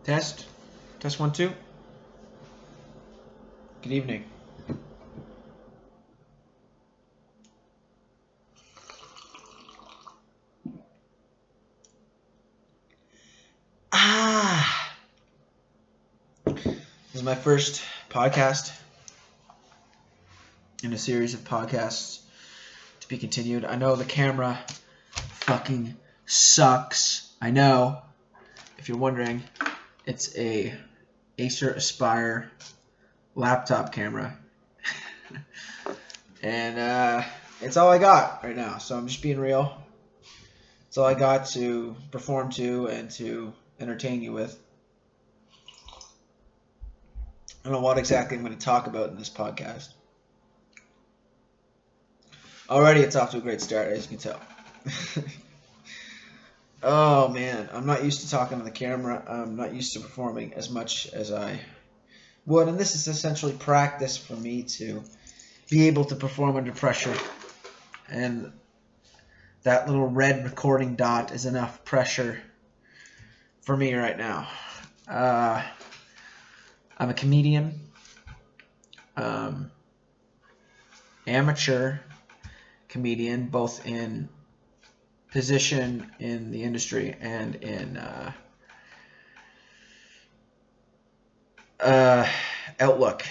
Test. Test 1, 2. Good evening. This is my first podcast in a series of podcasts to be continued. I know the camera fucking sucks. I know. If you're wondering, it's a Acer Aspire laptop camera. And it's all I got right now, so I'm just being real. It's all I got to perform to and to entertain you with. I don't know what exactly I'm going to talk about in this podcast. Already it's off to a great start, as you can tell. Oh man, I'm not used to talking on the camera. I'm not used to performing as much as I would, and this is essentially practice for me to be able to perform under pressure. And that little red recording dot is enough pressure for me right now. I'm a comedian, amateur comedian, both in position in the industry and in outlook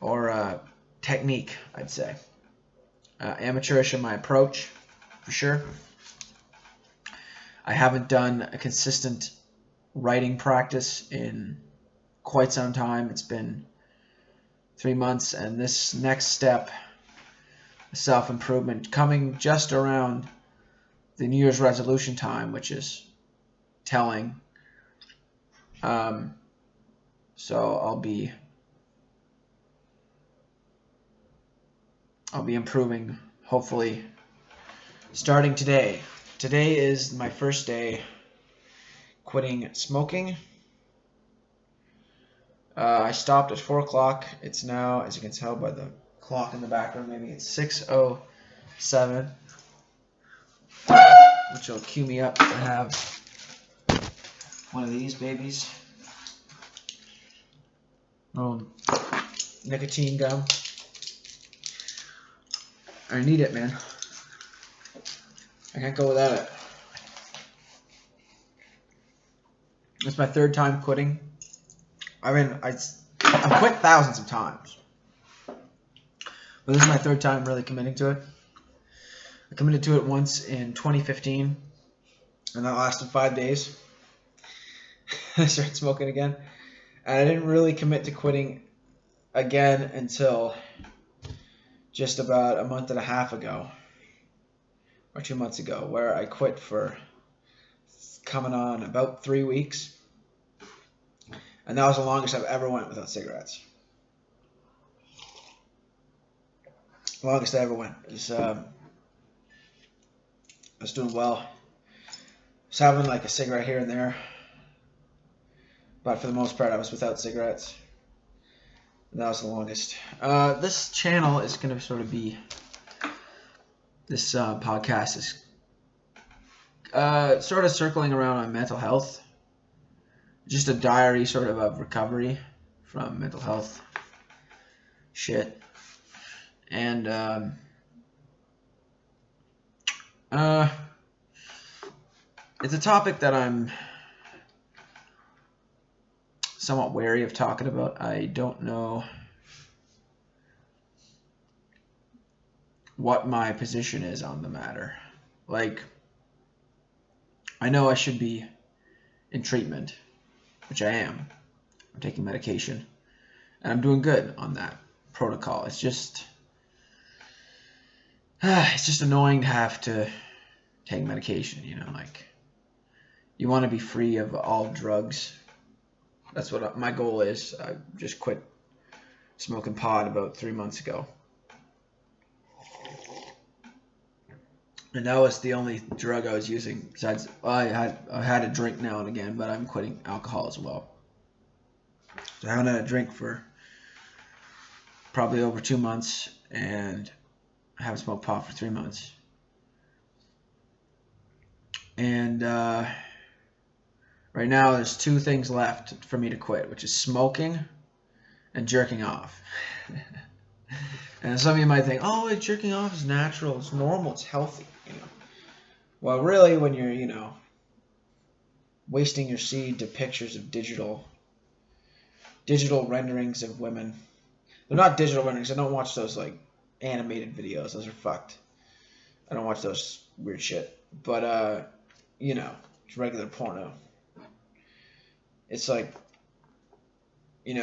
or technique, I'd say. Amateurish in my approach, for sure. I haven't done a consistent writing practice in quite some time. It's been 3 months, and this next step, self-improvement, coming just around the New Year's resolution time, which is telling. So I'll be improving, hopefully, starting today. Today is my first day quitting smoking. I stopped at 4 o'clock. It's now, as you can tell by the clock in the background, maybe it's 6:07, which will cue me up to have one of these babies. Nicotine gum. I need it, man. I can't go without it. It's my third time quitting. I mean, I've quit thousands of times, but this is my third time really committing to it. I committed to it once in 2015, and that lasted 5 days. I started smoking again, and I didn't really commit to quitting again until just about a month and a half ago, or 2 months ago, where I quit for coming on about 3 weeks. And that was the longest I've ever went without cigarettes. Longest I ever went. I was doing well. I was having like a cigarette here and there. But for the most part, I was without cigarettes. And that was the longest. This channel is going to sort of be... This podcast is sort of circling around on mental health. Just a diary sort of recovery from mental health shit. And it's a topic that I'm somewhat wary of talking about. I don't know what my position is on the matter. Like, I know I should be in treatment, which I am. I'm taking medication, and I'm doing good on that protocol. It's just annoying to have to take medication, you know, like, you want to be free of all drugs. That's what my goal is. I just quit smoking pot about 3 months ago. And that was the only drug I was using. Besides, I had a drink now and again, but I'm quitting alcohol as well. So I haven't had a drink for probably over 2 months, and I haven't smoked pot for 3 months. And right Right now, there's 2 things left for me to quit, which is smoking and jerking off. And some of you might think, oh, jerking off is natural, it's normal, it's healthy. Well, really, when you're, wasting your seed to pictures of digital renderings of women. They're not digital renderings. I don't watch those like animated videos. Those are fucked. I don't watch those weird shit. But it's regular porno. It's like, you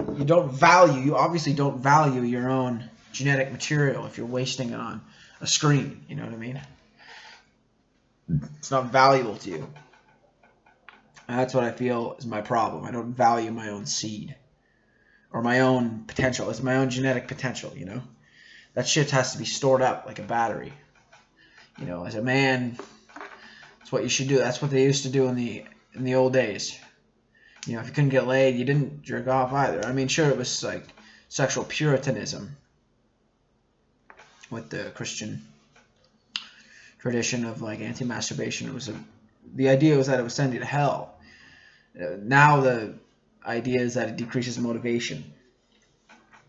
obviously don't value your own genetic material if you're wasting it on a screen. You know what I mean? It's not valuable to you. And that's what I feel is my problem. I don't value my own seed or my own potential. It's my own genetic potential, That shit has to be stored up like a battery. As a man, that's what you should do. That's what they used to do in the old days. If you couldn't get laid, you didn't jerk off either. I mean, sure, it was like sexual puritanism with the Christian tradition of like anti-masturbation. The idea was that it would send you to hell. Now the idea is that it decreases motivation,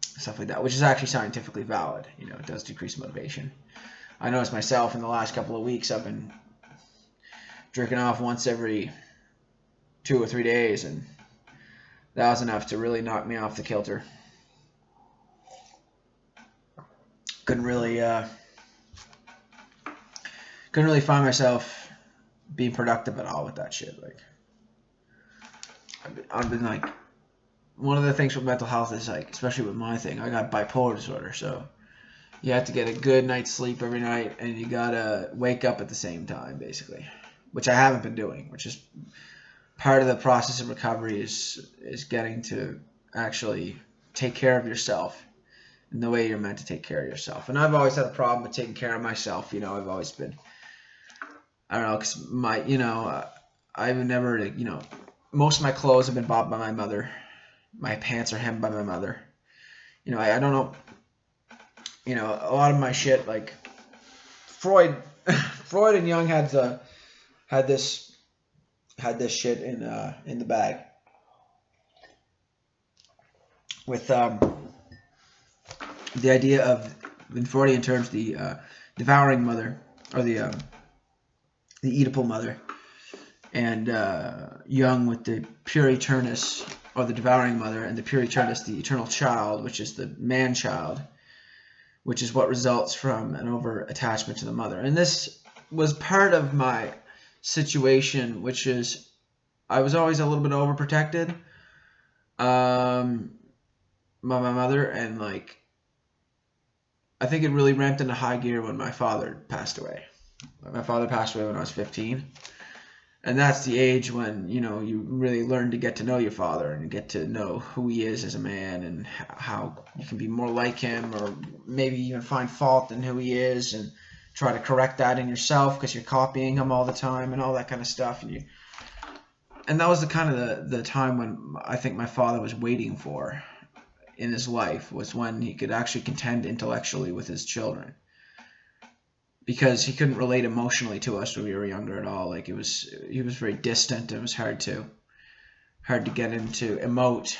stuff like that, which is actually scientifically valid. It does decrease motivation. I noticed myself in the last couple of weeks, I've been jerking off once every 2 or 3 days, and that was enough to really knock me off the kilter. Couldn't really find myself being productive at all with that shit. Like, I've been like, one of the things with mental health is like, especially with my thing, I got bipolar disorder, so you have to get a good night's sleep every night, and you gotta wake up at the same time, basically, which I haven't been doing, which is part of the process of recovery is getting to actually take care of yourself in the way you're meant to take care of yourself. And I've always had a problem with taking care of myself. I've always been, I don't know, because I've never, most of my clothes have been bought by my mother. My pants are hemmed by my mother. I don't know, a lot of my shit, like Freud and Jung had this shit in the bag with the idea of, in Freudian terms, the devouring mother, or the Oedipal mother, and Jung with the pure eternus, or the devouring mother, and the pure eternus, the eternal child, which is the man child, which is what results from an over attachment to the mother. And this was part of my situation, which is I was always a little bit overprotected by my mother, and like I think it really ramped into high gear when my father passed away. My father passed away when I was 15, and that's the age when you really learn to get to know your father and get to know who he is as a man, and how you can be more like him, or maybe even find fault in who he is and try to correct that in yourself because you're copying him all the time and all that kind of stuff. And that was the kind of the time when I think my father was waiting for in his life, was when he could actually contend intellectually with his children, because he couldn't relate emotionally to us when we were younger at all. Like he was very distant. It was hard to get him to emote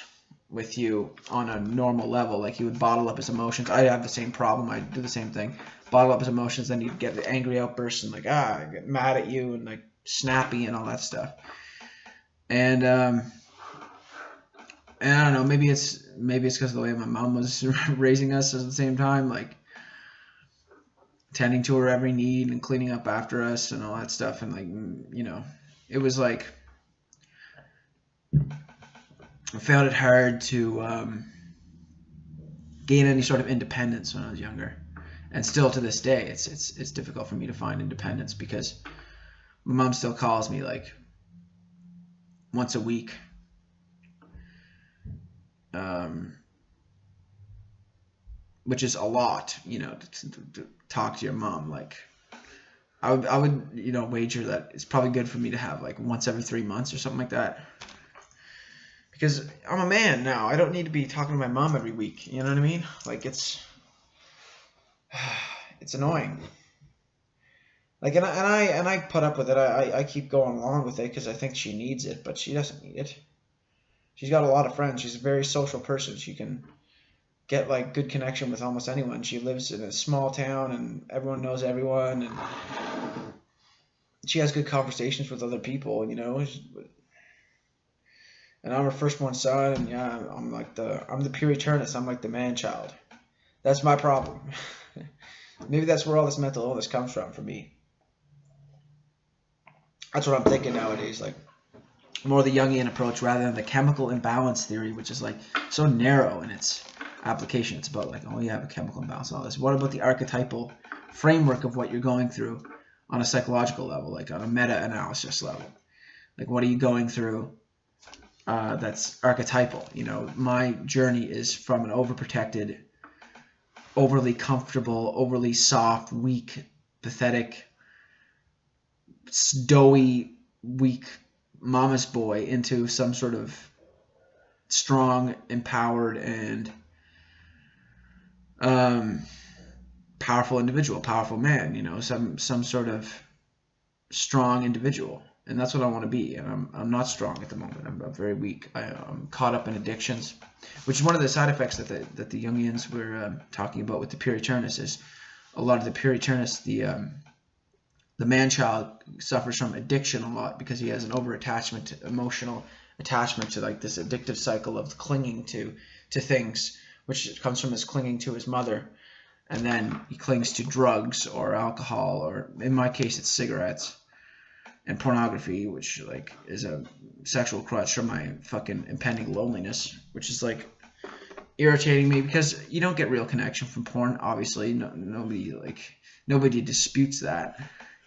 with you on a normal level. Like he would bottle up his emotions. I have the same problem. I do the same thing. Bottle up his emotions, then he'd get the angry outbursts and like get mad at you and like snappy and all that stuff. And I don't know, maybe it's because of the way my mom was raising us at the same time, like tending to her every need and cleaning up after us and all that stuff. And like, it was like I found it hard to gain any sort of independence when I was younger. And still to this day, it's difficult for me to find independence, because my mom still calls me like once a week, which is a lot, to talk to your mom. Like I would wager that it's probably good for me to have like once every 3 months or something like that, because I'm a man now. I don't need to be talking to my mom every week. You know what I mean? Like it's annoying. Like, and I put up with it. I keep going along with it because I think she needs it, but she doesn't need it. She's got a lot of friends. She's a very social person. She can get like good connection with almost anyone. She lives in a small town and everyone knows everyone, and she has good conversations with other people, you know. And I'm her firstborn son, and yeah, I'm the pure eternist. I'm like the man child. That's my problem. Maybe that's where all this mental illness comes from for me. That's what I'm thinking nowadays, like more the Jungian approach rather than the chemical imbalance theory, which is like so narrow in its application. It's about like, oh, you have a chemical imbalance and all this. What about the archetypal framework of what you're going through on a psychological level, like on a meta-analysis level? Like, what are you going through that's archetypal? You know, my journey is from an overprotected, overly comfortable, overly soft, weak, pathetic, doughy, weak mama's boy into some sort of strong, empowered, and powerful individual, powerful man, you know, some sort of strong individual. And that's what I want to be. And I'm not strong at the moment. I'm very weak. I'm caught up in addictions, which is one of the side effects that the Jungians were talking about with the pure eternus. Is a lot of the pure eternus, the man-child suffers from addiction a lot because he has an over-attachment, emotional attachment to like this addictive cycle of clinging to things, which comes from his clinging to his mother. And then he clings to drugs or alcohol, or in my case, it's cigarettes and pornography, which like is a sexual crutch for my fucking impending loneliness, which is like irritating me because you don't get real connection from porn. Obviously, nobody disputes that.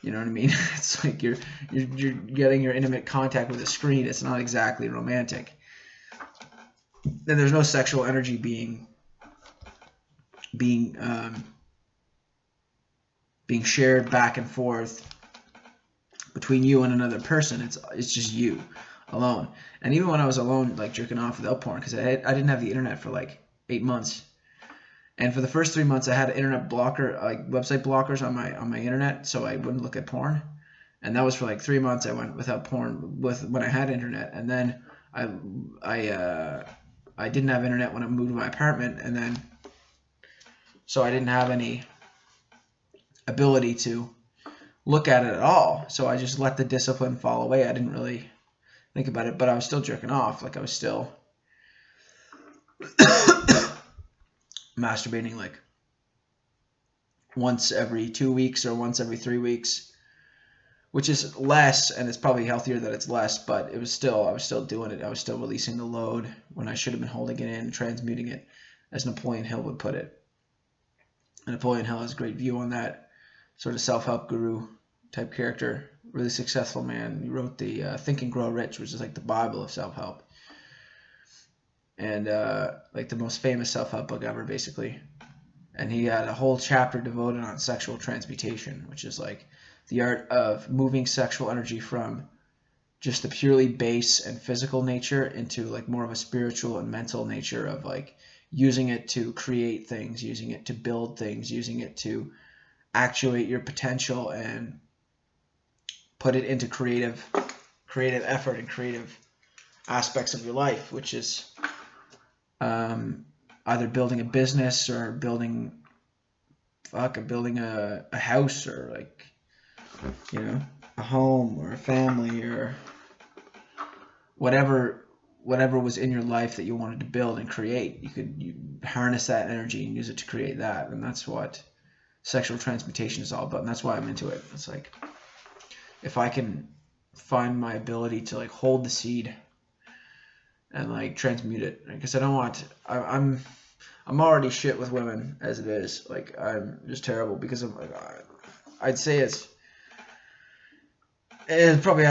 You know what I mean? It's like you're getting your intimate contact with a screen. It's not exactly romantic. Then there's no sexual energy being shared back and forth between you and another person. It's just you alone. And even when I was alone, like jerking off without porn, because I didn't have the internet for like 8 months. And for the first 3 months, I had internet blocker, like website blockers on my internet, so I wouldn't look at porn. And that was for like 3 months. I went without porn when I had internet, and then I didn't have internet when I moved to my apartment, and then so I didn't have any ability to look at it at all. So I just let the discipline fall away. I didn't really think about it, but I was still jerking off. Like I was still masturbating like once every 2 weeks or once every 3 weeks, which is less, and it's probably healthier that it's less, but I was still doing it. I was still releasing the load when I should have been holding it in, transmuting it, as Napoleon Hill would put it. And Napoleon Hill has a great view on that sort of self-help guru type character, really successful man. He wrote the Think and Grow Rich, which is like the Bible of self-help. And like the most famous self-help book ever, basically. And he had a whole chapter devoted on sexual transmutation, which is like the art of moving sexual energy from just the purely base and physical nature into like more of a spiritual and mental nature of like using it to create things, using it to build things, using it to actuate your potential and put it into creative effort and creative aspects of your life, which is either building a business or building a house, or like, you know, a home or a family, or whatever was in your life that you wanted to build and create. You harness that energy and use it to create that. And that's what sexual transmutation is all about. And that's why I'm into it. It's like, if I can find my ability to like hold the seed and like transmute it, because I don't want I'm already shit with women as it is. Like, I'm just terrible because of like, I'd say it's probably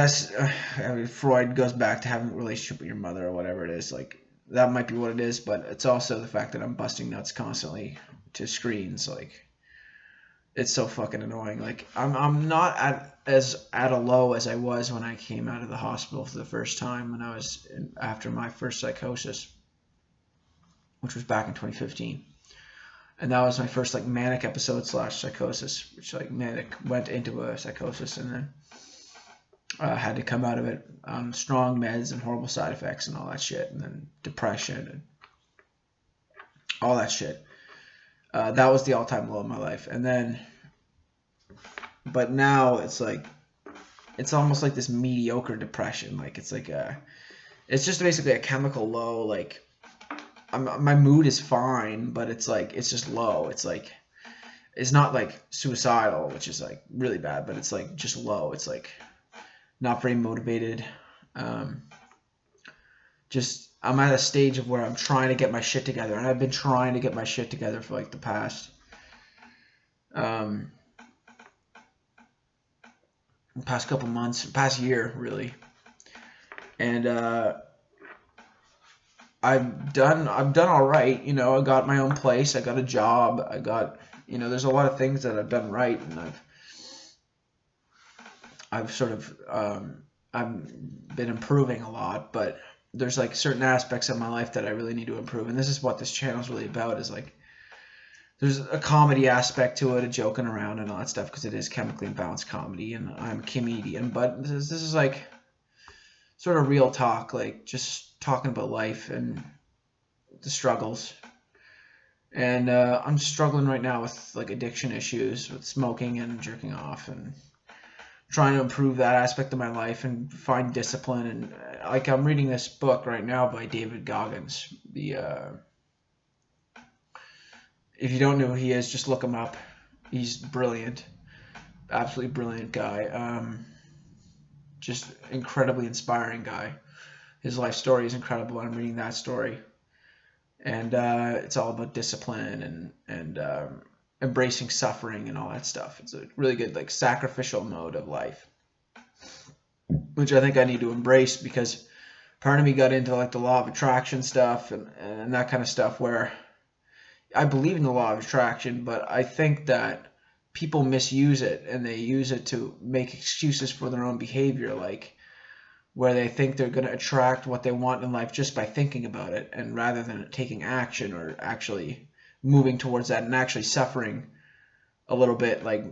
Freud goes back to having a relationship with your mother or whatever it is. Like, that might be what it is, but it's also the fact that I'm busting nuts constantly to screens. Like, it's so fucking annoying. Like, I'm not at a low as I was when I came out of the hospital for the first time when I was after my first psychosis, which was back in 2015. And that was my first like manic episode / psychosis, which like manic went into a psychosis, and then had to come out of it. Strong meds and horrible side effects and all that shit, and then depression and all that shit. That was the all-time low in my life. And then, but now it's like, it's almost like this mediocre depression. Like it's like it's just basically a chemical low. Like my mood is fine, but it's like, it's just low. It's like, it's not like suicidal, which is like really bad, but it's like just low. It's like not very motivated. Just, I'm at a stage of where I'm trying to get my shit together, and I've been trying to get my shit together for like the past couple months, past year really. And I've done all right. You know, I got my own place, I got a job, I got, you know, there's a lot of things that I've done right, and I've sort of I've been improving a lot, but there's like certain aspects of my life that I really need to improve. And this is what this channel is really about, is like, there's a comedy aspect to it, a joking around and all that stuff, because it is chemically imbalanced comedy, and I'm a comedian. But this is like sort of real talk, like just talking about life and the struggles. And I'm struggling right now with like addiction issues, with smoking and jerking off, and trying to improve that aspect of my life and find discipline. And like, I'm reading this book right now by David Goggins. If you don't know who he is, just look him up. He's brilliant, absolutely brilliant guy. Just incredibly inspiring guy. His life story is incredible. I'm reading that story, and it's all about discipline and embracing suffering and all that stuff. It's a really good like sacrificial mode of life, which I think I need to embrace, because part of me got into like the law of attraction stuff and that kind of stuff, where I believe in the law of attraction, but I think that people misuse it, and they use it to make excuses for their own behavior, like where they think they're going to attract what they want in life just by thinking about it, and rather than taking action or actually moving towards that and actually suffering a little bit, like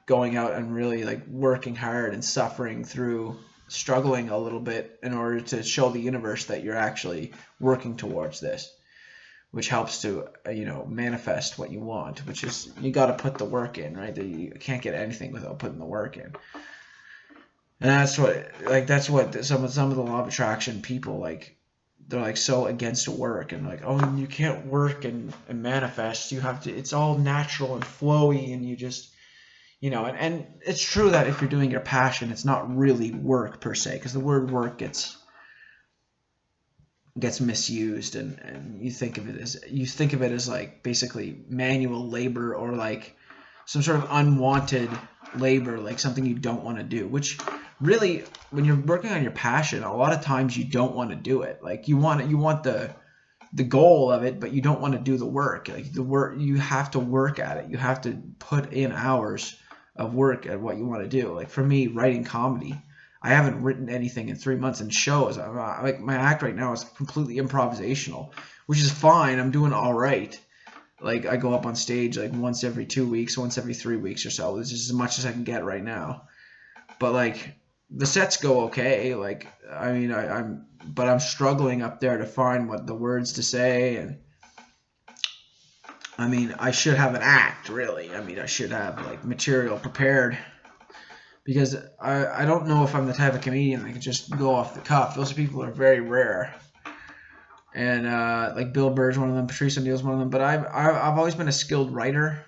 going out and really like working hard and suffering through, struggling a little bit in order to show the universe that you're actually working towards this, which helps to manifest what you want, which is, you got to put the work in, right? You can't get anything without putting the work in. And that's what some of the law of attraction people, like, they're like so against work, and like, oh, you can't work and manifest. You have to, it's all natural and flowy, and you just, and it's true that if you're doing your passion, it's not really work per se, because the word work gets misused, and you think of it as like basically manual labor, or like some sort of unwanted labor, like something you don't want to do, which really, when you're working on your passion, a lot of times you don't want to do it. Like you want the goal of it, but you don't want to do the work. Like the work, you have to work at it. You have to put in hours of work at what you want to do. Like for me, writing comedy, I haven't written anything in 3 months, and shows. Like my act right now is completely improvisational, which is fine. I'm doing all right. Like I go up on stage like once every 2 weeks, once every 3 weeks or so. This is as much as I can get right now. But like the sets go okay. Like I mean, I'm struggling up there to find what the words to say, and I mean, I should have an act, really. I mean, I should have like material prepared, because I don't know if I'm the type of comedian that can just go off the cuff. Those people are very rare. And like Bill Burr's one of them, Patrice O'Neal's one of them. But I've always been a skilled writer.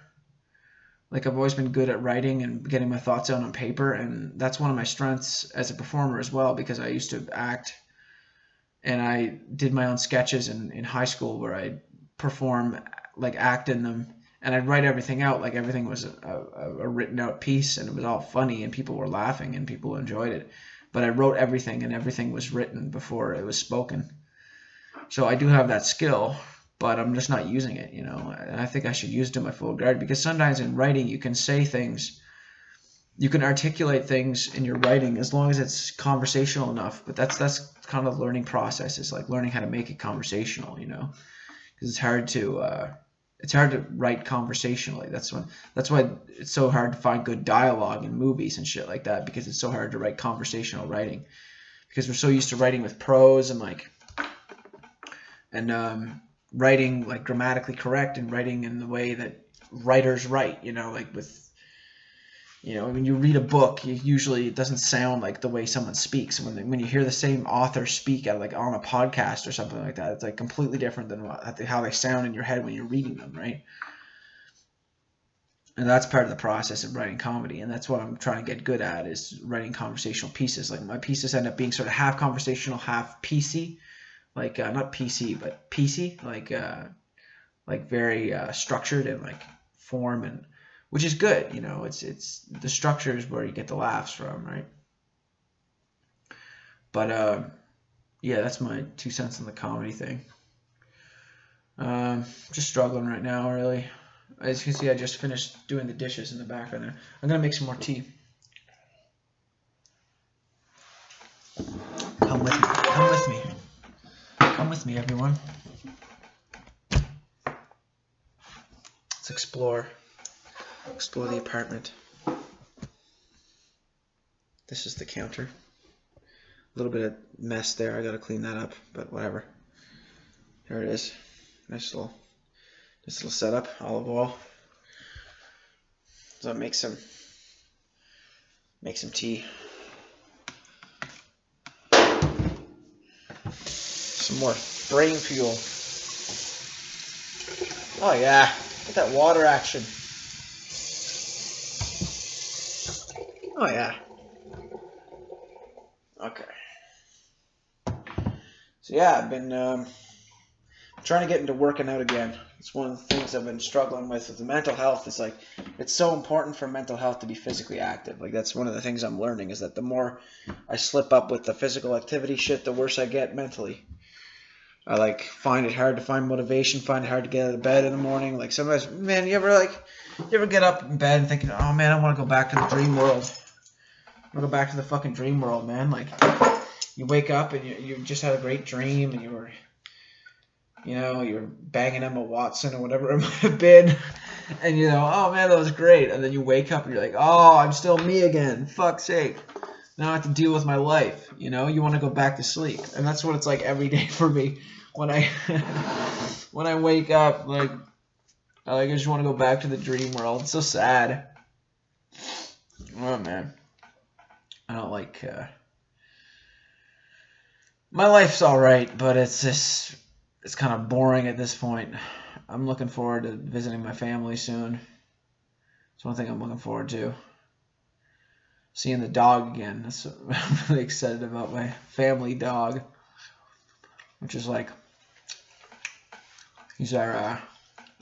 Like I've always been good at writing and getting my thoughts out on paper, and that's one of my strengths as a performer as well, because I used to act, and I did my own sketches in high school where I'd perform, like act in them, and I'd write everything out, like everything was a written out piece, and it was all funny, and people were laughing, and people enjoyed it. But I wrote everything, and everything was written before it was spoken. So I do have that skill, but I'm just not using it, and I think I should use it to my full regard, because sometimes in writing you can say things, you can articulate things in your writing as long as it's conversational enough. But that's kind of the learning process, is like learning how to make it conversational, because it's hard to it's hard to write conversationally. That's why it's so hard to find good dialogue in movies and shit like that, because it's so hard to write conversational writing, because we're so used to writing with prose and writing like grammatically correct and writing in the way that writers write, like with, when you read a book, it doesn't sound like the way someone speaks. When you hear the same author speak on a podcast or something like that, it's like completely different than how they sound in your head when you're reading them, right? And that's part of the process of writing comedy, and that's what I'm trying to get good at, is writing conversational pieces. Like my pieces end up being sort of half conversational, half PC, like not PC but PC, like very structured and like form, and which is good, it's the structure is where you get the laughs from, right? But yeah, that's my 2 cents on the comedy thing. Just struggling right now, really. As you can see, I just finished doing the dishes in the background there. I'm gonna make some more tea. Come with me. Come with me. Come with me, everyone. Let's explore the apartment. This is the counter. A little bit of mess there. I gotta clean that up, but whatever. There it is. Nice little setup. Olive oil. So make some tea. Some more brain fuel. Oh yeah, get that water action. Oh yeah. Okay. So yeah, I've been trying to get into working out again. It's one of the things I've been struggling with the mental health. It's like, it's so important for mental health to be physically active. Like, that's one of the things I'm learning, is that the more I slip up with the physical activity shit, the worse I get mentally. I find it hard to find motivation, find it hard to get out of bed in the morning. Like sometimes, man, you ever get up in bed and thinking, oh man, I want to go back to the dream world. I want to go back to the fucking dream world, man. Like, you wake up and you just had a great dream, and you were banging Emma Watson or whatever it might have been, and oh man, that was great. And then you wake up and you're like, oh, I'm still me again. Fuck's sake. Now I have to deal with my life. You want to go back to sleep, and that's what it's like every day for me. When I wake up, I just want to go back to the dream world. It's so sad. Oh man, I don't like. My life's all right, but it's kind of boring at this point. I'm looking forward to visiting my family soon. It's one thing I'm looking forward to. Seeing the dog again. That's what I'm really excited about, my family dog, which is like, he's our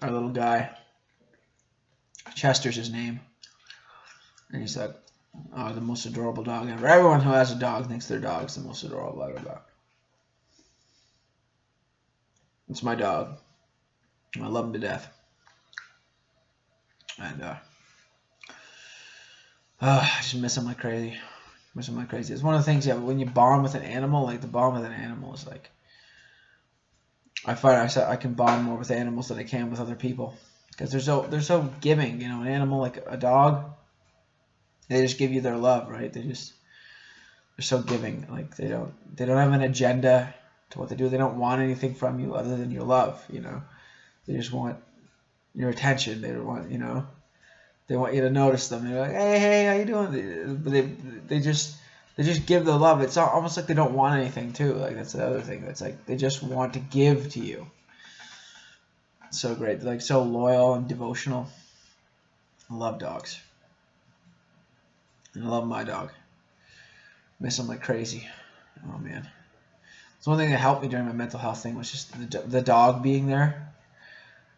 little guy. Chester's his name, and he's like, oh, the most adorable dog ever. Everyone who has a dog thinks their dog's the most adorable ever. It's my dog. I love him to death. And I just miss him like crazy. It's one of the things, when you bond with an animal, like the bond with an animal is like, I find I can bond more with animals than I can with other people, because they're so giving. An animal like a dog, they just give you their love, right? They're so giving. Like they don't have an agenda to what they do. They don't want anything from you other than your love. They just want your attention. They don't want they want you to notice them. They're like, hey, how you doing? But they just give the love. It's almost like they don't want anything too. Like, that's the other thing. That's like, they just want to give to you. It's so great. They're like so loyal and devotional. I love dogs. And I love my dog. Miss him like crazy. Oh man. So one thing that helped me during my mental health thing was just the dog being there.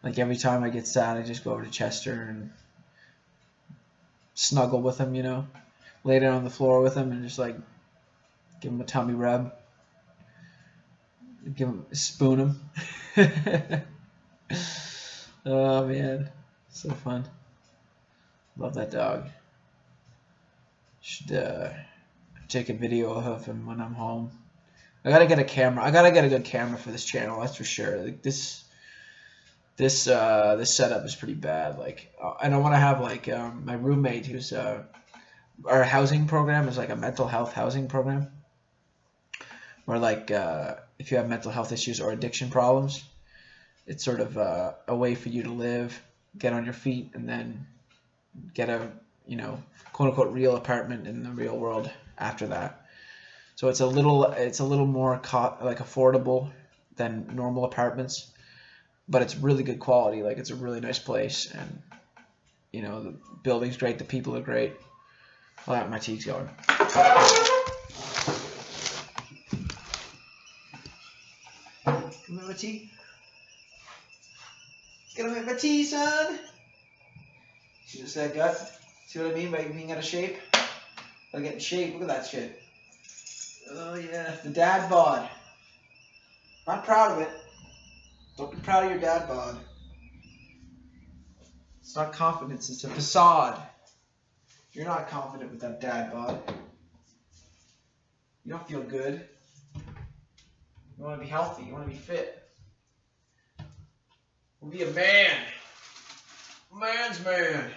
Like, every time I get sad, I just go over to Chester and snuggle with him, lay down on the floor with him and just like give him a tummy rub, spoon him. Oh man, so fun. Love that dog. Should take a video of him when I'm home. I gotta get a camera. I gotta get a good camera for this channel, that's for sure. Like, this this setup is pretty bad. Like, and I want to have like my roommate who's our housing program is like a mental health housing program, where like if you have mental health issues or addiction problems, it's sort of a way for you to live, get on your feet, and then get a quote unquote real apartment in the real world after that. So it's a little more like affordable than normal apartments, but it's really good quality. Like, it's a really nice place, and the building's great, the people are great. Well, my tea's going. Give me my tea. Get him my tea, son. See this that gut? See what I mean by being out of shape? Gotta get in shape. Look at that shit. Oh yeah, the dad bod. Not proud of it. Don't be proud of your dad bod. It's not confidence, it's a facade. You're not confident with that dad bod. You don't feel good. You want to be healthy. You want to be fit. Be a man. Man's man.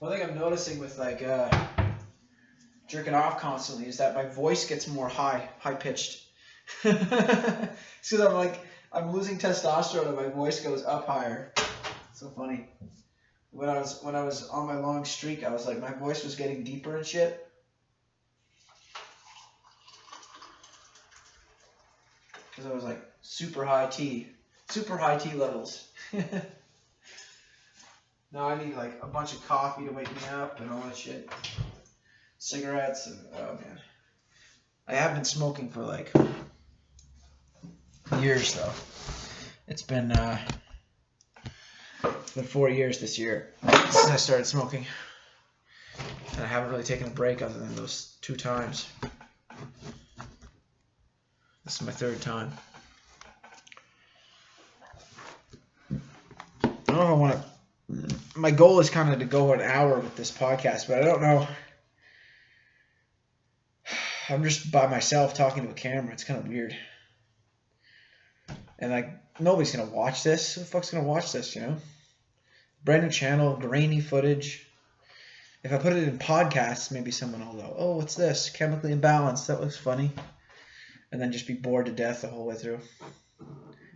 One thing I'm noticing with like jerking off constantly is that my voice gets more high pitched. It's because I'm losing testosterone and my voice goes up higher. It's so funny. When I was on my long streak, I was like, my voice was getting deeper and shit. Because I was like super high T levels. Now I need like a bunch of coffee to wake me up and all that shit. Cigarettes and oh man. I have been smoking for like years though. It's been 4 years this year since I started smoking. And I haven't really taken a break other than those 2 times. This is my 3rd time. I don't know if I want to. My goal is kind of to go an hour with this podcast, but I don't know. I'm just by myself talking to a camera. It's kind of weird. And like, nobody's going to watch this. Who the fuck's going to watch this, Brand new channel, grainy footage. If I put it in podcasts, maybe someone will go, oh, what's this? Chemically Imbalanced. That looks funny. And then just be bored to death the whole way through.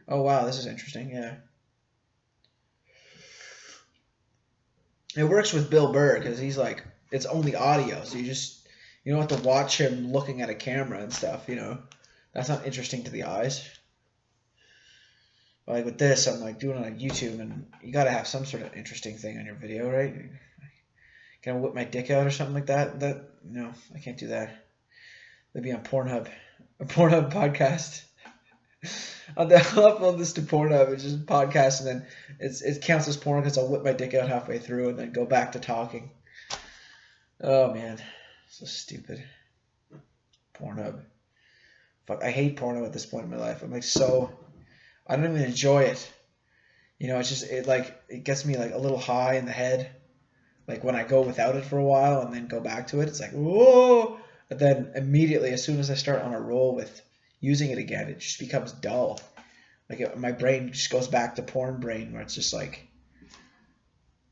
Oh, wow, this is interesting. Yeah. It works with Bill Burr because he's like, it's only audio. So you don't have to watch him looking at a camera and stuff, That's not interesting to the eyes. Like with this, I'm like doing it on YouTube, and you got to have some sort of interesting thing on your video, right? Can I whip my dick out or something like that? No, I can't do that. That'd be on Pornhub. A Pornhub podcast. I'll upload this to Pornhub. It's just a podcast, and then it counts as porn because I'll whip my dick out halfway through and then go back to talking. Oh man, so stupid. Pornhub. Fuck, I hate porno at this point in my life. I'm like I don't even enjoy it. It's just it gets me like a little high in the head. Like when I go without it for a while and then go back to it, it's like whoa. But then immediately, as soon as I start on a roll with using it again, it just becomes dull. Like my brain just goes back to porn brain, where it's just like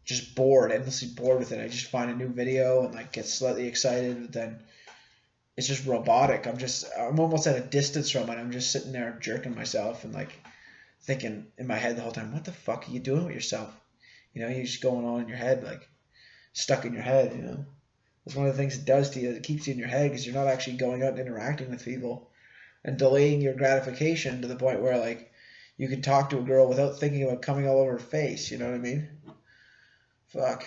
just bored, endlessly bored with it. I just find a new video and like get slightly excited, but then it's just robotic. I'm almost at a distance from it. I'm just sitting there jerking myself and like thinking in my head the whole time, what the fuck are you doing with yourself? You're just going on in your head, like stuck in your head. That's one of the things it does to you. It keeps you in your head because you're not actually going out and interacting with people and delaying your gratification to the point where like you can talk to a girl without thinking about coming all over her face. You know what I mean? Fuck.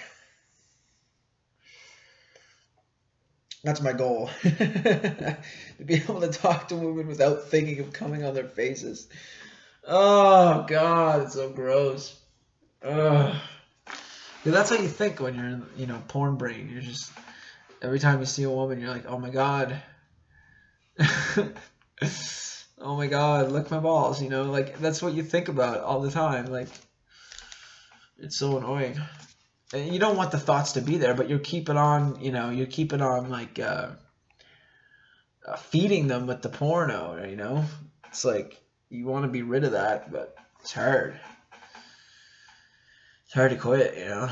That's my goal. To be able to talk to women without thinking of coming on their faces. Oh, God, it's so gross. Ugh. Yeah, that's how you think when you're in, porn brain. You're just, every time you see a woman, you're like, oh, my God. Oh, my God, look my balls, Like, that's what you think about all the time. Like, it's so annoying. And you don't want the thoughts to be there, but you're keeping on, like, feeding them with the porno, It's like, you want to be rid of that, but It's hard. It's hard to quit, you know.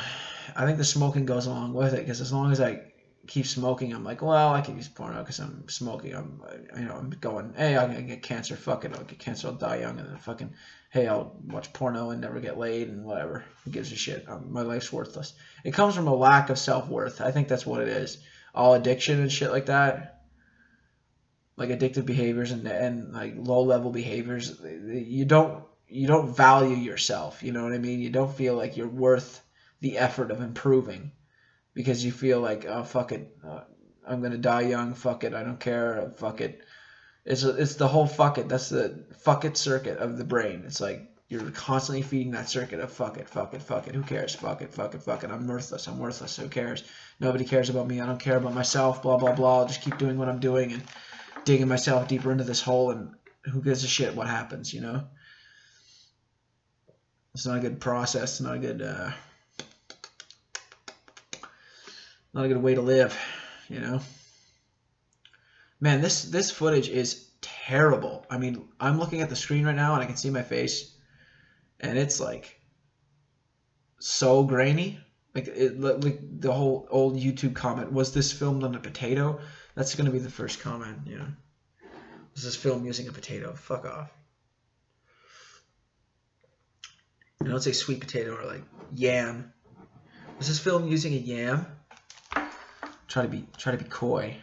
I think the smoking goes along with it because as long as I keep smoking, I'm like, well, I can use porno because I'm smoking. I'm going, hey, I'm gonna get cancer. Fuck it, I'll get cancer. I'll die young, and then fucking, hey, I'll watch porno and never get laid and whatever. Who gives a shit? My life's worthless. It comes from a lack of self-worth. I think that's what it is. All addiction and shit like that, like addictive behaviors and like low-level behaviors. You don't value yourself. You know what I mean? You don't feel like you're worth the effort of improving. Because you feel like, oh, fuck it, I'm going to die young, fuck it, I don't care, fuck it. It's the whole fuck it. That's the fuck it circuit of the brain. It's like you're constantly feeding that circuit of fuck it, fuck it, fuck it, who cares, fuck it, fuck it, fuck it, I'm worthless, who cares, nobody cares about me, I don't care about myself, blah, blah, blah, I'll just keep doing what I'm doing and digging myself deeper into this hole, and who gives a shit what happens, you know? It's not a good process, it's not a good... not a good way to live, you know. Man, this footage is terrible. I mean, I'm looking at the screen right now and I can see my face, and it's like so grainy. Like the whole old YouTube comment, was this filmed on a potato? That's gonna be the first comment, you know. Was this film using a potato? Fuck off. You don't say sweet potato or like yam. Was this film using a yam? Try to be coy.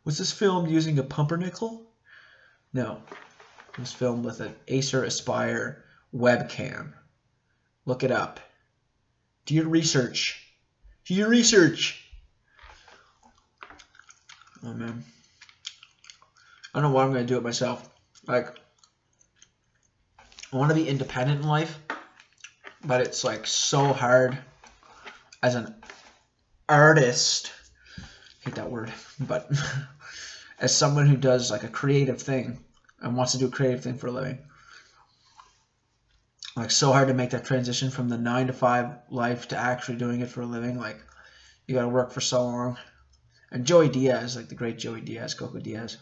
Was this filmed using a pumpernickel? No. It was filmed with an Acer Aspire webcam. Look it up. Do your research. Do your research. Oh man. I don't know what I'm gonna do it myself. Like, I want to be independent in life, but it's like so hard as an artist, I hate that word, but as someone who does like a creative thing and wants to do a creative thing for a living, like so hard to make that transition from the 9-to-5 life to actually doing it for a living. Like, you gotta work for so long. And Joey Diaz, like the great Joey Diaz, Coco Diaz,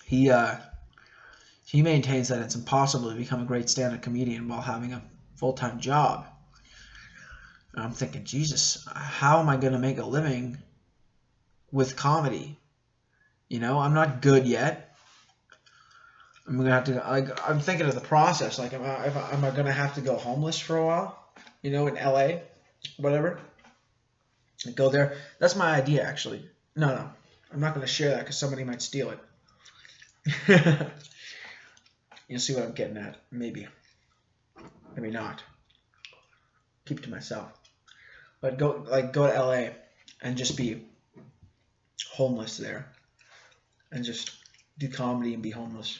he maintains that it's impossible to become a great stand-up comedian while having a full-time job. And I'm thinking, Jesus, how am I going to make a living with comedy? You know, I'm not good yet. I'm going to have to, like, I'm thinking of the process. Like, am I going to have to go homeless for a while? You know, in LA, whatever. And go there. That's my idea, actually. No. I'm not going to share that because somebody might steal it. You'll see what I'm getting at. Maybe. Maybe not. Keep it to myself. But go to LA and just be homeless there, and just do comedy and be homeless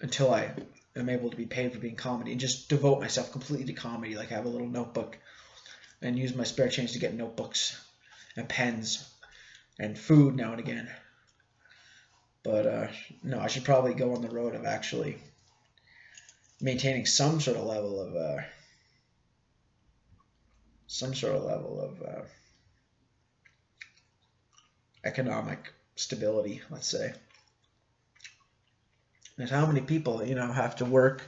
until I am able to be paid for being comedy, and just devote myself completely to comedy. Like, have a little notebook and use my spare change to get notebooks and pens and food now and again. But no, I should probably go on the road of actually maintaining some sort of level of economic stability, let's say. There's how many people, you know, have to work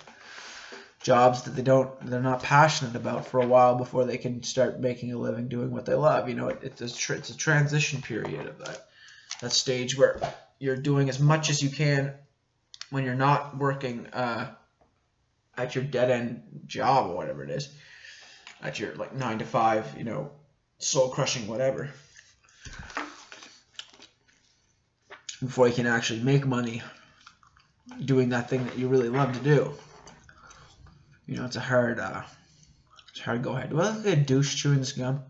jobs that they're not passionate about for a while before they can start making a living doing what they love. You know, it's a transition period of that stage where you're doing as much as you can when you're not working at your dead end job or whatever it is, at your like 9-to-5, you know, soul crushing whatever, before you can actually make money doing that thing that you really love to do. You know, it's a hard go ahead. Do I look like a douche chewing this gum?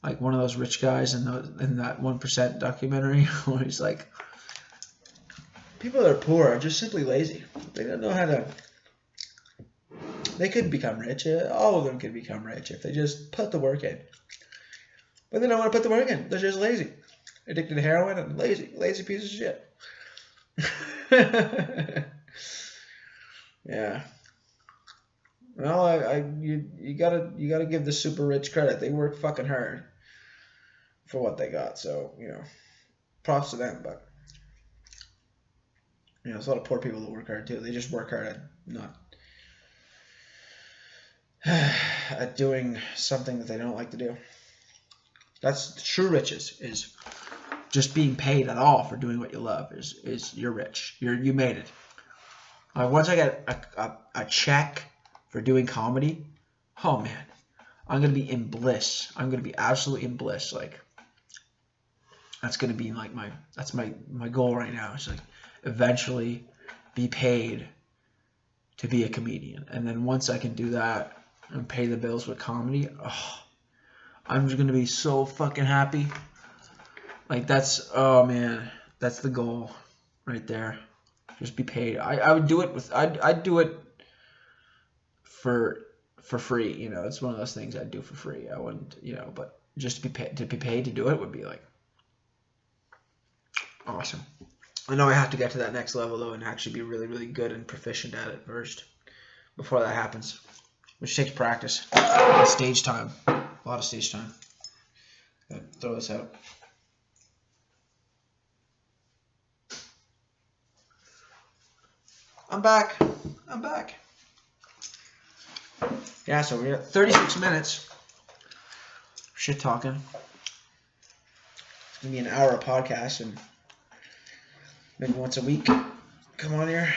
Like one of those rich guys in that 1% documentary where he's like, people that are poor are just simply lazy. They don't know how to. They could become rich. All of them could become rich if they just put the work in. But they don't want to put the work in. They're just lazy. Addicted to heroin and lazy piece of shit. Yeah. Well, you gotta give the super rich credit. They work fucking hard for what they got. So, you know, props to them. But You know, there's a lot of poor people that work hard too. They just work hard at not at doing something that they don't like to do. That's true riches, is just being paid at all for doing what you love. Is you're rich. You made it. Once I get a check for doing comedy, oh man, I'm gonna be in bliss. I'm gonna be absolutely in bliss. Like, that's gonna be like my goal right now. It's like eventually be paid to be a comedian, and then once I can do that and pay the bills with comedy, oh, I'm just gonna be so fucking happy. Like, that's, oh man, that's the goal right there. Just be paid. I would do it with, I'd do it for free. You know, it's one of those things I'd do for free. I wouldn't, you know, but just to be paid to do it would be like awesome. I know I have to get to that next level though and actually be really, really good and proficient at it first before that happens, which takes practice and stage time, a lot of stage time. Throw this out. I'm back. Yeah, so we're at 36 minutes. Shit talking. It's gonna be an hour of podcast, and maybe once a week. Come on here.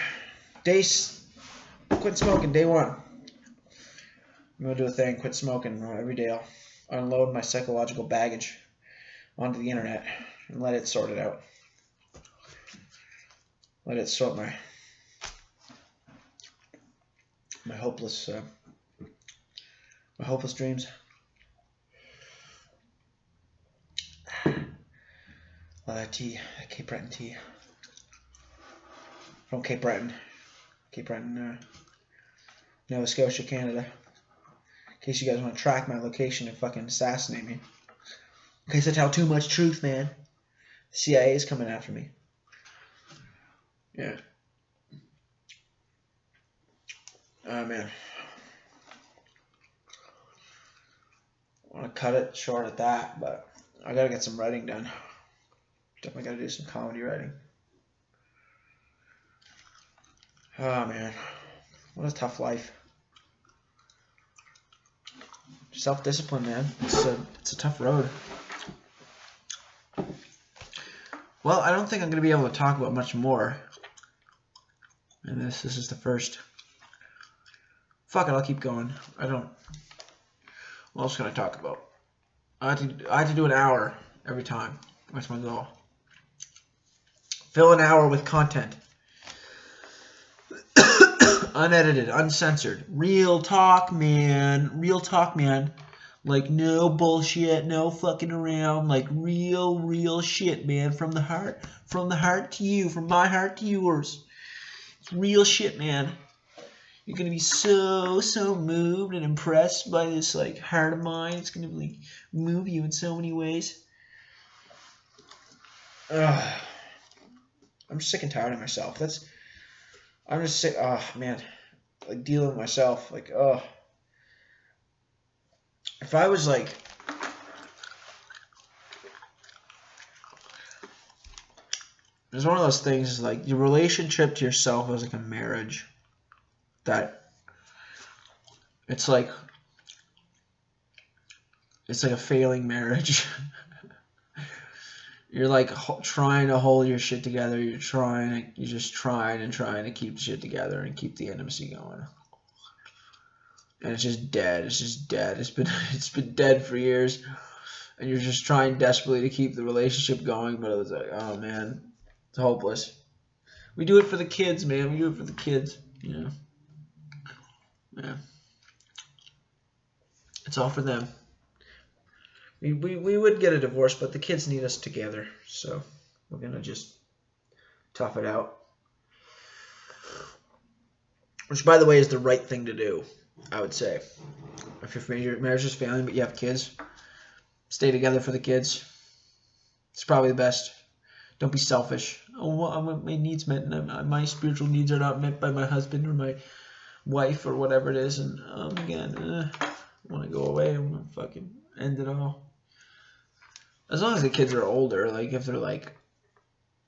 Quit smoking, day 1. I'm gonna do a thing, quit smoking every day. I'll unload my psychological baggage onto the internet and let it sort it out. Let it sort my hopeless dreams. That tea, that Cape Breton tea. From Cape Breton, Nova Scotia, Canada. In case you guys want to track my location and fucking assassinate me. In case I tell too much truth, man. The CIA is coming after me. Yeah. Oh, man. I want to cut it short at that, but I gotta get some writing done. Definitely gotta do some comedy writing. Oh, man. What a tough life. Self-discipline, man. It's a tough road. Well, I don't think I'm going to be able to talk about much more. And this is the first. Fuck it, I'll keep going. What else can I talk about? I had to do an hour every time. That's my goal. Fill an hour with content. Unedited, uncensored. Real talk, man. Like, no bullshit, no fucking around. Like, real shit, man. From the heart to you. From my heart to yours. It's real shit, man. You're gonna be so moved and impressed by this, like, heart of mine. It's gonna, like, move you in so many ways. I'm sick and tired of myself. I'm just sick. Oh, man. Like, dealing with myself. Like, oh. If I was like. It's one of those things, like, your relationship to yourself is like a marriage. That. It's like a failing marriage. You're like trying to hold your shit together. You're just trying to keep the shit together and keep the intimacy going. And it's just dead. It's been dead for years. And you're just trying desperately to keep the relationship going, but it was like, oh man, it's hopeless. We do it for the kids, man. We do it for the kids. You know. Yeah. It's all for them. We would get a divorce, but the kids need us together, so we're gonna just tough it out. Which, by the way, is the right thing to do, I would say. If your marriage is failing but you have kids, stay together for the kids. It's probably the best. Don't be selfish. Oh, well, I want my needs met, and my spiritual needs are not met by my husband or my wife or whatever it is, and again, I want to go away. I want to fucking end it all. As long as the kids are older, like if they're like,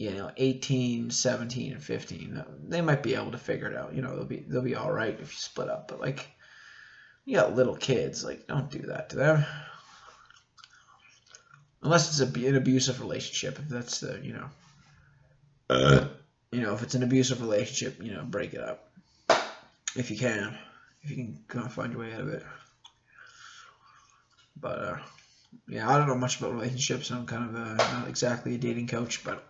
18, 17, and 15, they might be able to figure it out. They'll be all right if you split up. But like, you got little kids, like, don't do that to them. Unless it's an abusive relationship. If that's the, if it's an abusive relationship, break it up. If you can kind of find your way out of it. But, I don't know much about relationships. I'm kind of not exactly a dating coach, but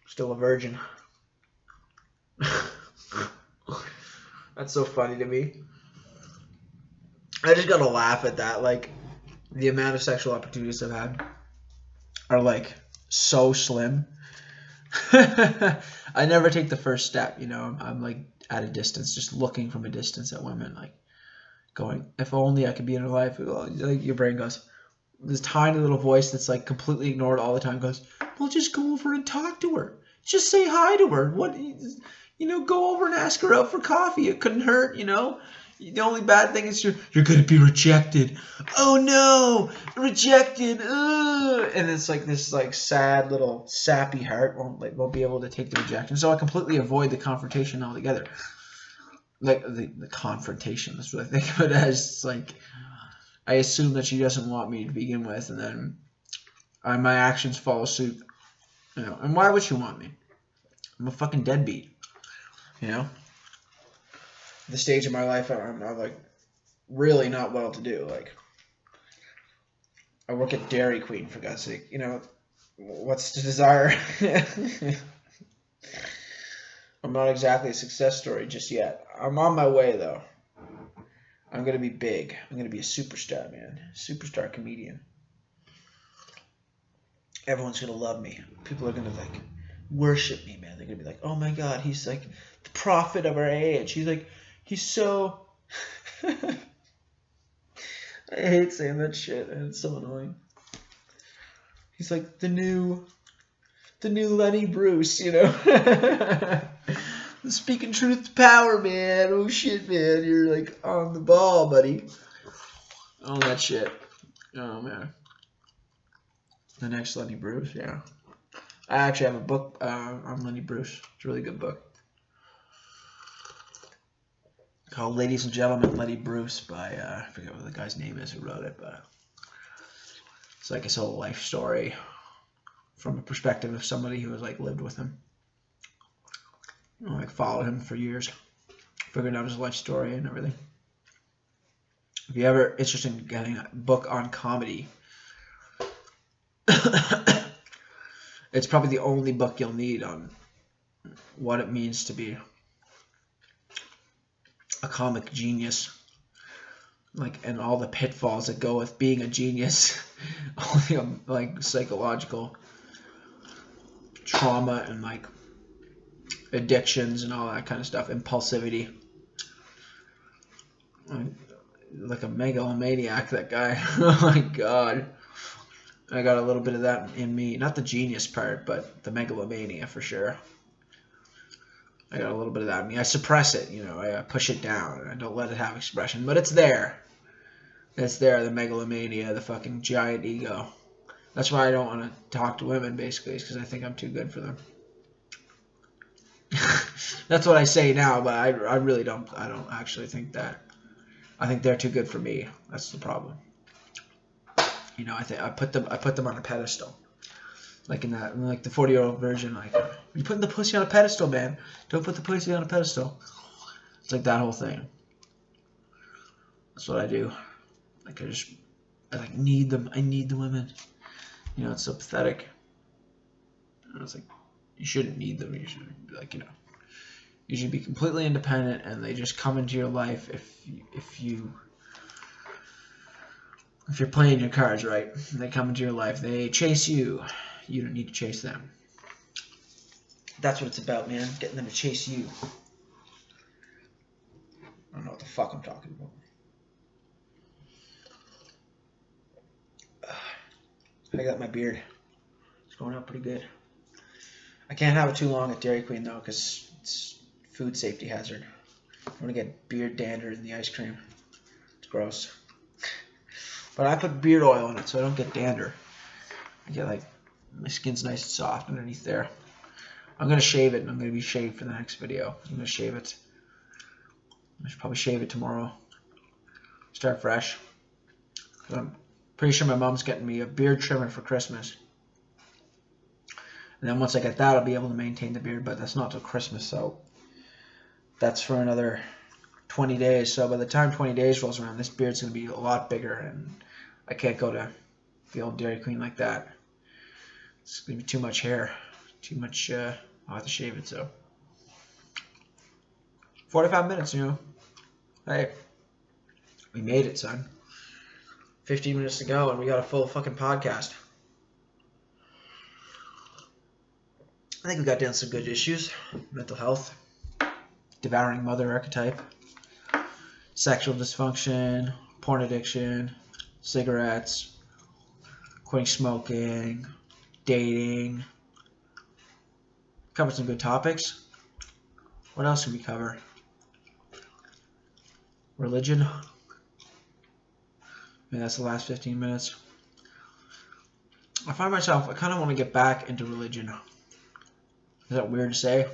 still a virgin. That's so funny to me. I just gotta laugh at that. Like, the amount of sexual opportunities I've had are like so slim. I never take the first step. I'm like at a distance, just looking from a distance at women, like going, if only I could be in her life. Like, your brain goes, this tiny little voice that's like completely ignored all the time goes, well, just go over and talk to her. Just say hi to her. What, go over and ask her out for coffee. It couldn't hurt, The only bad thing is you're going to be rejected. Oh no, rejected. Ugh. And it's like this like sad little sappy heart won't be able to take the rejection. So I completely avoid the confrontation altogether. Like the confrontation, that's what I think of it as. It's like, I assume that she doesn't want me to begin with, and then my actions follow suit. And why would she want me? I'm a fucking deadbeat. The stage of my life, I'm like really not well to do. Like, I work at Dairy Queen, for God's sake. What's the desire? I'm not exactly a success story just yet. I'm on my way, though. I'm going to be big. I'm going to be a superstar, man. Superstar comedian. Everyone's going to love me. People are going to, like, worship me, man. They're going to be like, oh, my God, he's, like, the prophet of our age. He's so... I hate saying that shit, and it's so annoying. He's like the new Lenny Bruce, Speaking truth to power, man. Oh shit, man. You're like on the ball, buddy. All that shit. Oh man. The next Lenny Bruce, yeah. I actually have a book on Lenny Bruce. It's a really good book. Called Ladies and Gentlemen, Lenny Bruce by, I forget what the guy's name is who wrote it, but it's like his whole life story from a perspective of somebody who has like lived with him. Like followed him for years, figured out his life story and everything. If you're ever interested in getting a book on comedy, it's probably the only book you'll need on what it means to be a comic genius, like, and all the pitfalls that go with being a genius, all the like psychological trauma and like addictions and all that kind of stuff, impulsivity, like a megalomaniac, that guy. Oh my God, I got a little bit of that in me, not the genius part, but the megalomania for sure. I got a little bit of that in me. I suppress it, I push it down. I don't let it have expression, but it's there. It's there, the megalomania, the fucking giant ego. That's why I don't want to talk to women, basically, is because I think I'm too good for them. That's what I say now, but I really don't. I don't actually think that. I think they're too good for me. That's the problem. I think I put them on a pedestal. Like in that, like the 40-year-old version, like, you're putting the pussy on a pedestal, man. Don't put the pussy on a pedestal. It's like that whole thing. That's what I do. Like, I like need them. I need the women. It's so pathetic. And it's like, you shouldn't need them. You should be like, you should be completely independent, and they just come into your life if you're playing your cards right. They come into your life. They chase you. You don't need to chase them. That's what it's about, man. Getting them to chase you. I don't know what the fuck I'm talking about. I got my beard. It's going out pretty good. I can't have it too long at Dairy Queen, though, because it's food safety hazard. I'm going to get beard dander in the ice cream. It's gross. But I put beard oil in it so I don't get dander. I get, like, My skin's nice and soft underneath there. I'm going to shave it, and I'm going to be shaved for the next video. I'm going to shave it. I should probably shave it tomorrow. Start fresh. I'm pretty sure my mom's getting me a beard trimmer for Christmas. And then once I get that, I'll be able to maintain the beard, but that's not till Christmas, so that's for another 20 days. So by the time 20 days rolls around, this beard's going to be a lot bigger, and I can't go to the old Dairy Queen like that. It's going to be too much hair. Too much, I'll have to shave it, so. 45 minutes, you know. Hey, we made it, son. 15 minutes to go, and we got a full fucking podcast. I think we got down some good issues. Mental health, devouring mother archetype, sexual dysfunction, porn addiction, cigarettes, quitting smoking, dating. Covered some good topics. What else can we cover? Religion. Maybe that's the last 15 minutes. I find myself, I kind of want to get back into religion. Is that weird to say?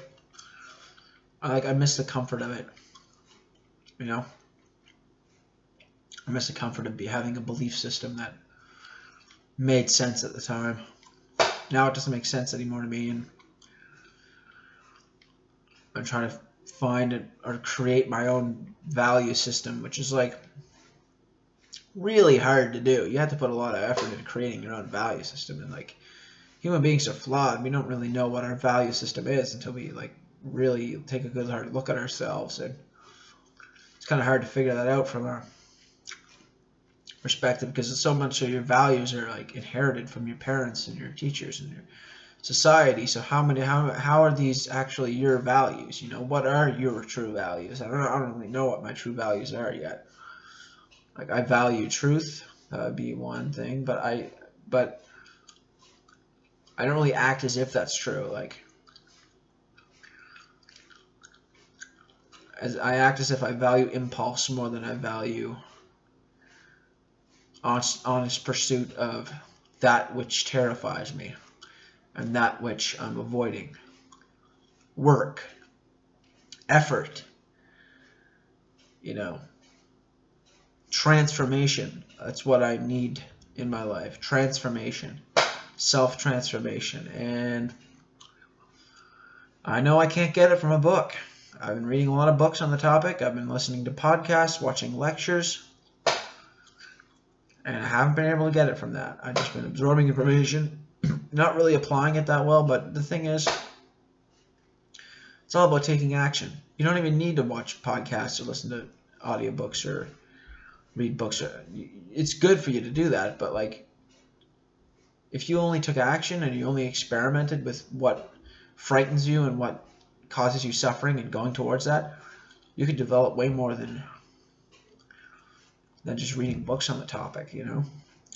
I miss the comfort of it. You know? I miss the comfort of having a belief system that made sense at the time. Now it doesn't make sense anymore to me, and I'm trying to find or create my own value system, which is like really hard to do. You have to put a lot of effort into creating your own value system, and like human beings are flawed. We don't really know what our value system is until we like really take a good hard look at ourselves, and it's kind of hard to figure that out from our perspective because so much of your values are like inherited from your parents and your teachers and your society. So how are these actually your values? You know, what are your true values? I don't really know what my true values are yet. Like, I value truth. That would be one thing, but I don't really act as if that's true. Like, I act as if I value impulse more than I value honest pursuit of that which terrifies me and that which I'm avoiding. Work, effort, you know, transformation. That's what I need in my life. Transformation, self-transformation. And I know I can't get it from a book. I've been reading a lot of books on the topic. I've been listening to podcasts, watching lectures, and I haven't been able to get it from that. I've just been absorbing information, not really applying it that well, but the thing is, it's all about taking action. You don't even need to watch podcasts or listen to audiobooks or read books. It's good for you to do that, but like, if you only took action and you only experimented with what frightens you and what causes you suffering and going towards that, you could develop way more than just reading books on the topic, you know.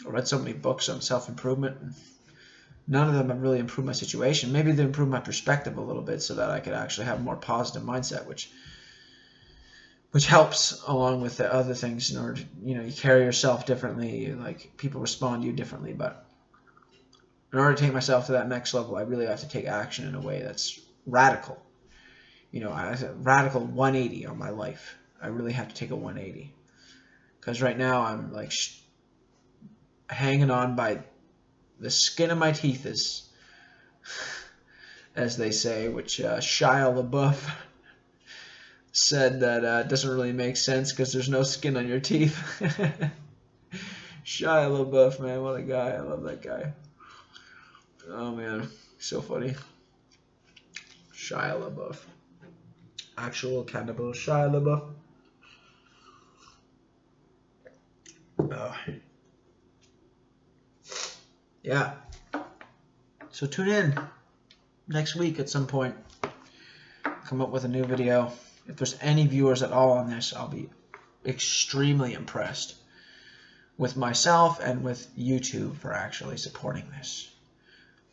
I read so many books on self-improvement, and none of them have really improved my situation. Maybe they improved my perspective a little bit so that I could actually have a more positive mindset, which helps along with the other things in order to, you know, you carry yourself differently, like people respond to you differently. But in order to take myself to that next level, I really have to take action in a way that's radical. You know, a radical 180 on my life. I really have to take a 180. Because right now I'm like hanging on by the skin of my teeth, as they say, which Shia LaBeouf said that it doesn't really make sense because there's no skin on your teeth. Shia LaBeouf, man, what a guy. I love that guy. Oh, man, so funny. Shia LaBeouf. Actual cannibal Shia LaBeouf. Yeah. So tune in next week at some point. Come up with a new video. If there's any viewers at all on this, I'll be extremely impressed with myself and with YouTube for actually supporting this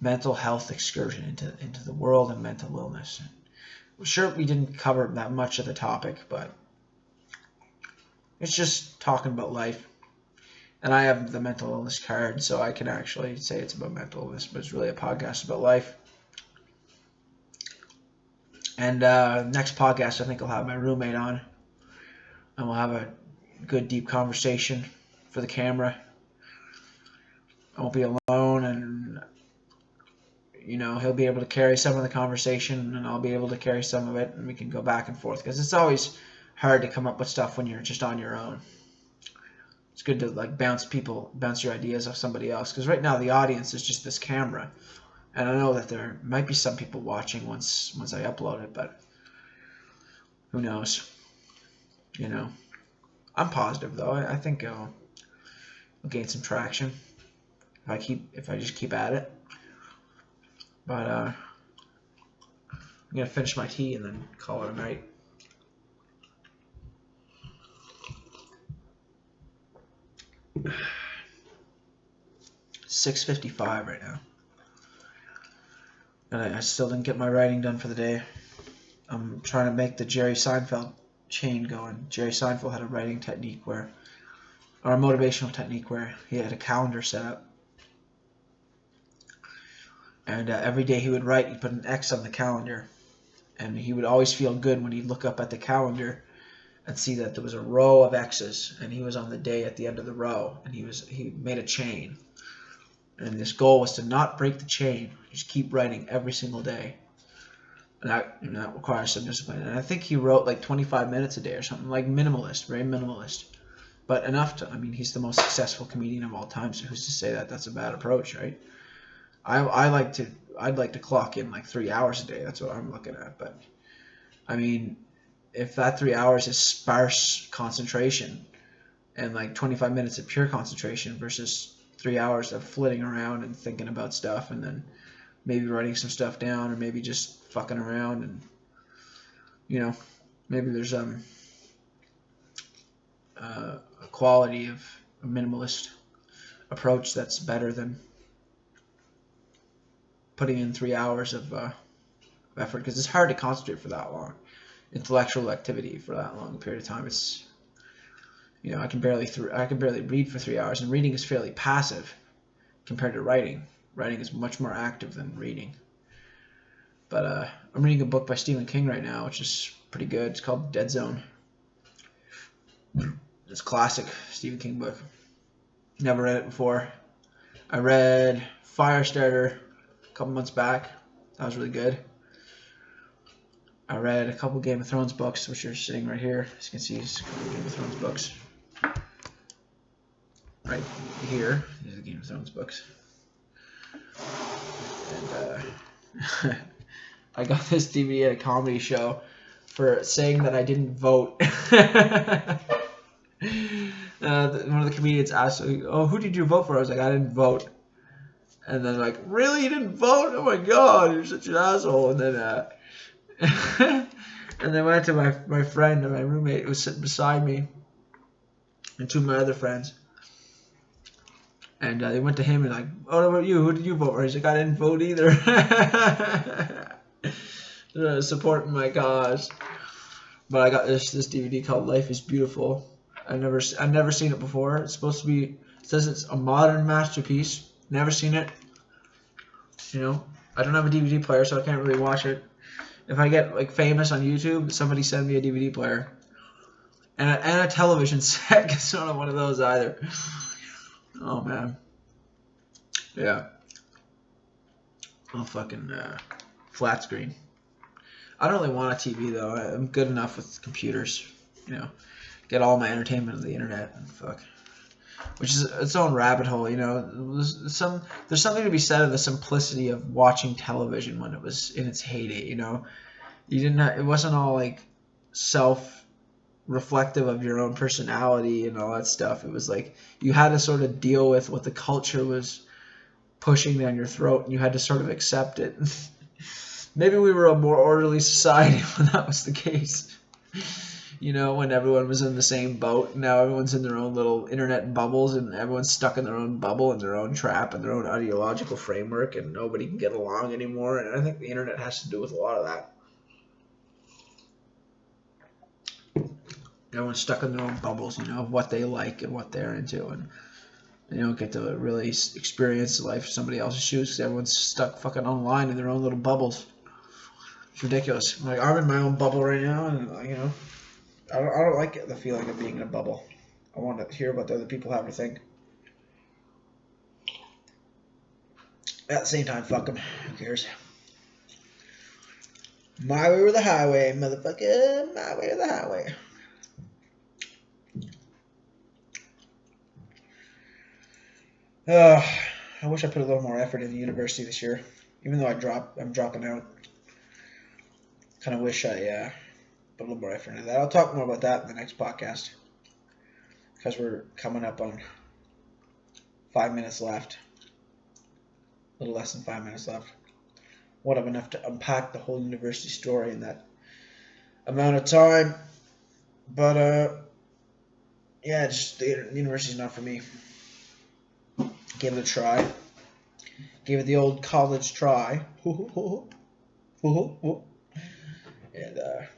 mental health excursion into the world of mental illness. Sure, we didn't cover that much of the topic, but it's just talking about life. And I have the mental illness card, so I can actually say it's about mental illness, but it's really a podcast about life. And next podcast, I think I'll have my roommate on, and we'll have a good deep conversation for the camera. I won't be alone, and he'll be able to carry some of the conversation, and I'll be able to carry some of it, and we can go back and forth, because it's always hard to come up with stuff when you're just on your own. It's good to like bounce your ideas off somebody else, because right now the audience is just this camera, and I know that there might be some people watching once I upload it, but who knows? I'm positive though. I think I'll gain some traction if I just keep at it. But I'm gonna finish my tea and then call it a night. $6:55 right now, and I still didn't get my writing done for the day. I'm trying to make the Jerry Seinfeld chain going. Jerry Seinfeld had a writing technique or a motivational technique where he had a calendar set up, and every day he would write, he'd put an X on the calendar, and he would always feel good when he'd look up at the calendar and see that there was a row of X's, and he was on the day at the end of the row, and he made a chain, and this goal was to not break the chain, just keep writing every single day, and that requires some discipline. And I think he wrote like 25 minutes a day or something, like minimalist, very minimalist, but enough to. I mean, he's the most successful comedian of all time, so who's to say that that's a bad approach, right? I'd like to clock in like 3 hours a day. That's what I'm looking at. But I mean, if that 3 hours is sparse concentration and like 25 minutes of pure concentration versus 3 hours of flitting around and thinking about stuff, and then maybe writing some stuff down, or maybe just fucking around, and maybe there's a quality of a minimalist approach that's better than putting in 3 hours of effort, because it's hard to concentrate for that long. Intellectual activity for that long period of time, it's I can barely read for 3 hours, and reading is fairly passive compared to writing. Writing is much more active than reading. But I'm reading a book by Stephen King right now, which is pretty good. It's called Dead Zone. It's a classic Stephen King book. Never read it before. I read Firestarter a couple months back. That was really good. I read a couple Game of Thrones books, which are sitting right here. As you can see, it's a couple Game of Thrones books. Right here. These are the Game of Thrones books. And I got this DVD at a comedy show for saying that I didn't vote. One of the comedians asked, "Oh, who did you vote for?" I was like, "I didn't vote." And then like, "Really, you didn't vote? Oh my god, you're such an asshole." And then and then went to my friend and my roommate who was sitting beside me, and two of my other friends. And they went to him and like, "Oh, what about you? Who did you vote for?" He's like, "I didn't vote either." Supporting my cause. But I got this DVD called Life is Beautiful. I've never seen it before. It's supposed to be. It says it's a modern masterpiece. Never seen it. I don't have a DVD player, so I can't really watch it. If I get like famous on YouTube, somebody send me a DVD player and a television set. Cause I don't have one of those either. Oh man. Yeah. Oh fucking flat screen. I don't really want a TV though. I'm good enough with computers. Get all my entertainment on the internet and fuck. Which is its own rabbit hole. There's something to be said of the simplicity of watching television when it was in its heyday. It wasn't all like self-reflective of your own personality and all that stuff. It was like you had to sort of deal with what the culture was pushing down your throat, and you had to sort of accept it. Maybe we were a more orderly society when that was the case. When everyone was in the same boat. Now everyone's in their own little internet bubbles, and everyone's stuck in their own bubble and their own trap and their own ideological framework, and nobody can get along anymore. And I think the internet has to do with a lot of that. Everyone's stuck in their own bubbles, of what they like and what they're into. And They don't get to really experience life in somebody else's shoes because everyone's stuck fucking online in their own little bubbles. It's ridiculous. Like, I'm in my own bubble right now, and you know, I don't like the feeling of being in a bubble. I want to hear what the other people have to think. At the same time, fuck them. Who cares? My way or the highway, motherfucker. My way or the highway. I wish I put a little more effort in the university this year. Even though I'm dropping out. Kind of wish I put a little more effort into that. I'll talk more about that in the next podcast. Because we're coming up on 5 minutes left. A little less than 5 minutes left. Won't have enough to unpack the whole university story in that amount of time. But, yeah, just the university's not for me. Gave it a try. Gave it the old college try. And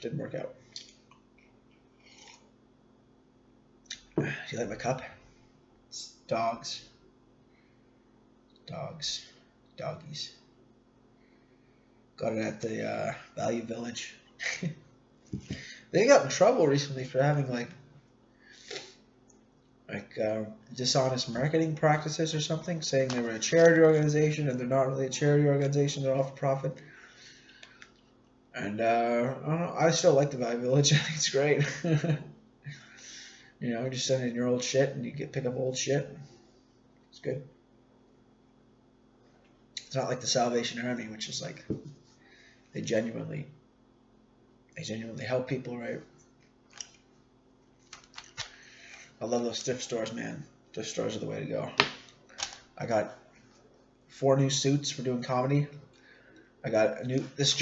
didn't work out. Do you like my cup? It's dogs. Doggies. Got it at the Value Village. They got in trouble recently for having like dishonest marketing practices or something, saying they were a charity organization and they're not really a charity organization, they're all for profit. And I don't know, I still like the Value Village. I think it's great. You know, just send in your old shit and you get pick up old shit. It's good. It's not like the Salvation Army, which is like they genuinely help people, right? I love those thrift stores, man. Thrift stores are the way to go. I got 4 new suits for doing comedy. I got this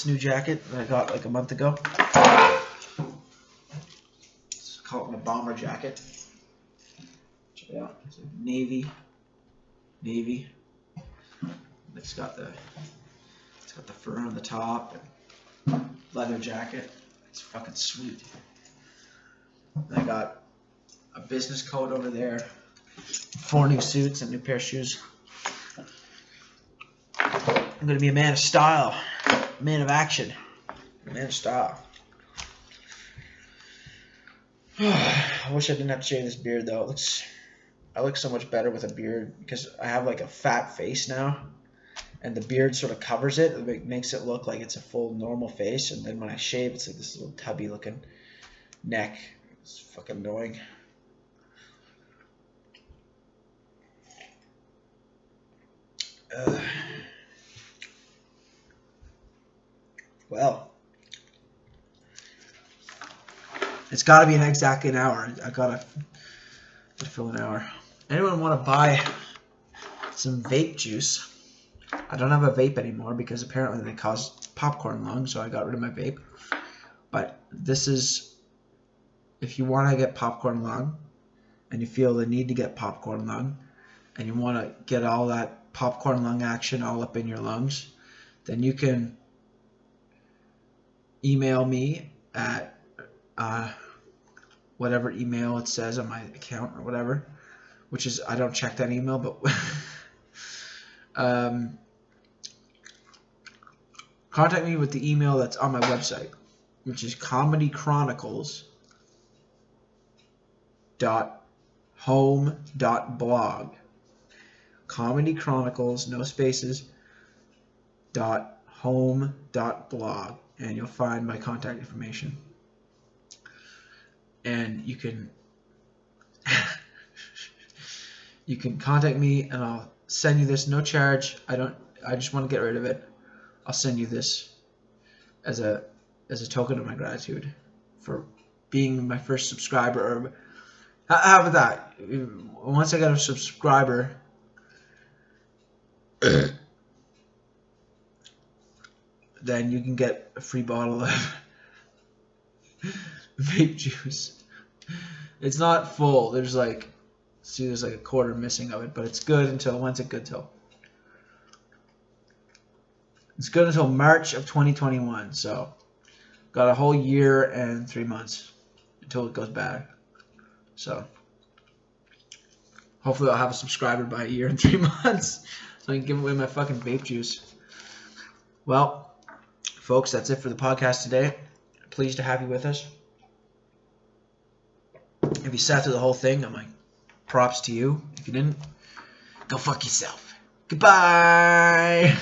new jacket that I got like a month ago. Let's call it my bomber jacket. Check it out. It's like navy. It's got the fur on the top and leather jacket. It's fucking sweet. I got a business coat over there, 4 new suits, and a new pair of shoes. I'm gonna be a man of style, a man of action, a man of style. I wish I didn't have to shave this beard though. I look so much better with a beard because I have like a fat face now, and the beard sort of covers it. It makes it look like it's a full normal face, and then when I shave, it's like this little tubby looking neck. It's fucking annoying. Well, it's got to be exactly an hour. I gotta fill an hour. Anyone want to buy some vape juice? I don't have a vape anymore because apparently they cause popcorn lung, so I got rid of my vape. But this is, if you want to get popcorn lung, and you feel the need to get popcorn lung, and you want to get all that popcorn lung action all up in your lungs, then you can email me at whatever email it says on my account or whatever, which is, I don't check that email, but contact me with the email that's on my website, which is comedychronicles.home.blog. Comedy Chronicles, no spaces, .home.blog, and you'll find my contact information. And you can contact me, and I'll send you this, no charge. I just want to get rid of it. I'll send you this as a token of my gratitude for being my first subscriber. Or how about that? Once I got a subscriber, then you can get a free bottle of vape juice. It's not full. There's like a quarter missing of it, but it's good until, when's it good till? It's good until March of 2021, so got a whole year and 3 months until it goes bad. So Hopefully I'll have a subscriber by a year and 3 months so I can give away my fucking vape juice. Well, folks, that's it for the podcast today. Pleased to have you with us. If you sat through the whole thing, I'm like, props to you. If you didn't, go fuck yourself. Goodbye.